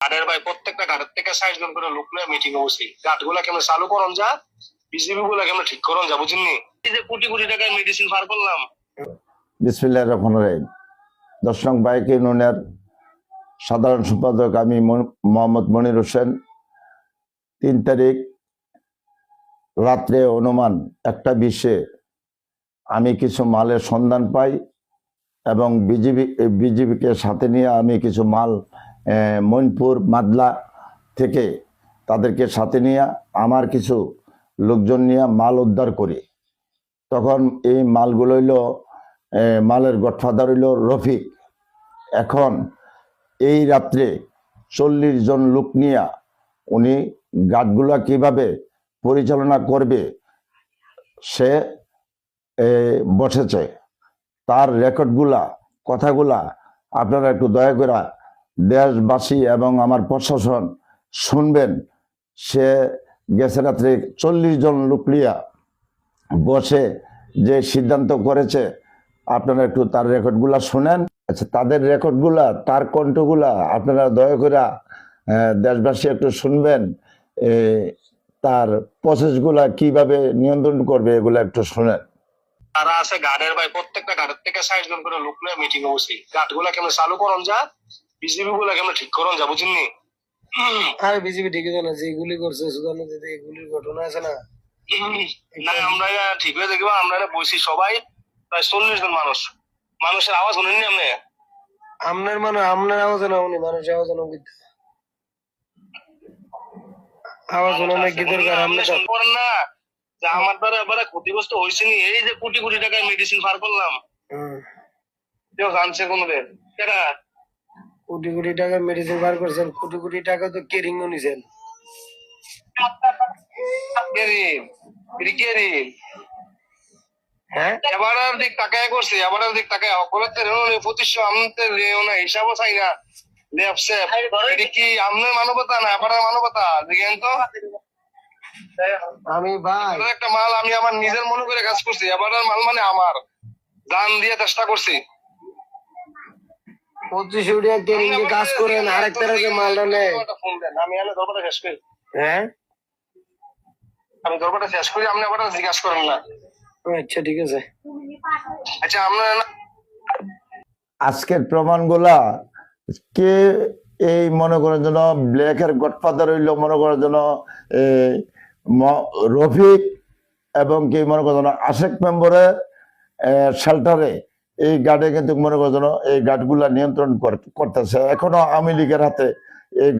গার্ডের ভাই প্রত্যেকটা গার্ডের থেকে 60 জন করে লোক নিয়ে মিটিং বসি। গার্ড গুলা কেমন চালু করন যা, বিজিবি গুলা কেমন ঠিক করন যা, বুঝিনি? এই যে কোটি কোটি টাকার মেডিসিন পার করলাম। বিসমিল্লাহির রহমানির রহিম। 10 নং বাইক ইউনিয়নের সাধারণ সম্পাদক আমি মোহাম্মদ মনির হোসেন। 3 তারিখ রাত্রে অনুমান 1:20-এ আমি কিছু মালের সন্ধান পাই এবং বিজিবিকে সাথে নিয়ে আমি কিছু মাল মইনপুর মাদলা থেকে তাদেরকে সাথে নিয়ে আমার কিছু লোকজন নিয়ে মাল উদ্ধার করি। তখন এই মালগুলো হইল মালের গডফাদার হইল রফিক। এখন এই রাত্রে 40 জন লোক নিয়ে উনি গার্ডগুলা কিভাবে পরিচালনা করবে সে বসেছে। তার রেকর্ডগুলা কথাগুলা আপনারা একটু দয়া করে দেশবাসী এবং আমার প্রশাসন শুনবেন। সে গেছে রাত্রে 40 জন লোক নিয়ে বসে যে সিদ্ধান্ত করেছে, আপনারা একটু তার রেকর্ডগুলা শুনেন। আচ্ছা, তাদের রেকর্ডগুলা, তার কণ্ঠগুলা আপনারা দয়া করে দেশবাসী একটু শুনবেন। তার প্রসেসগুলা কিভাবে নিয়ন্ত্রণ করবে এগুলা একটু শুনেন। তারা আছে গার্ডের ভাই প্রত্যেকটা গার্ডের থেকে 60 জন করে লোক নিয়ে মিটিং বসি। গার্ড গুলা কেমন চালু করন যা, বিজিবি গুলা কেমন ঠিক করন যা, বুঝিনি? আরে বিজেপি ঠিকই তো না, যে গুলি করছে সুদান নদীতে এই গুলির ঘটনা আছে না, না আমরা ঠিক হয়ে দেখবো। আমরা বসি সবাই প্রায় 40 জন মানুষ। মানুষের আওয়াজ শুনেননি আপনি? আপনার আওয়াজ না, উনি মানুষের আওয়াজ না, আওয়াজ শোনা কি দরকার? আপনি তো করেন না যে আমার দ্বারা এবারে ক্ষতিগ্রস্ত হয়েছে নি, এই যে কোটি কোটি টাকার মেডিসিন পার করলাম। কেউ জানছে কোন রে? কেনা কোটি কোটি টাকার মেডিসিন বার করছেন, কোটি কোটি টাকা তো কেরিং নিছেন। হ্যাঁ, এবার দিক তাকায় করছে, এবার দিক তাকায় অপরাধের প্রতিষ্ঠা আমাদের হিসাবও চাই না। এটা কি আপনার মানবতা না এবার মানবতা? দেখেন তো, আমি ভাই একটা মাল আমি আমার নিজের মনে করে কাজ করছি, এবার মাল মানে আমার জান দিয়ে চেষ্টা করছি। 25 টাকা কেরিং এ কাজ করেন, আরেকটা মালটা নেই। ফোন দেন, আমি দরবারটা শেষ করি। হ্যাঁ, আমি দরবারটা শেষ করি, আপনি আবার জিজ্ঞাসা করেন না। আচ্ছা ঠিক আছে। আচ্ছা, আপনার আজকের প্রমাণগুলা কে এই মনে করার জন্য ব্ল্যাকের গডফাদার হইল মনে করার জন্য রফিক এবং কি মনে করার জন্য আশেক মেম্বরের শেল্টারে এই গার্ডে কিন্তু মনে করার জন্য এই গার্ডগুলা নিয়ন্ত্রণ করতেছে। এখনো আওয়ামী লীগের হাতে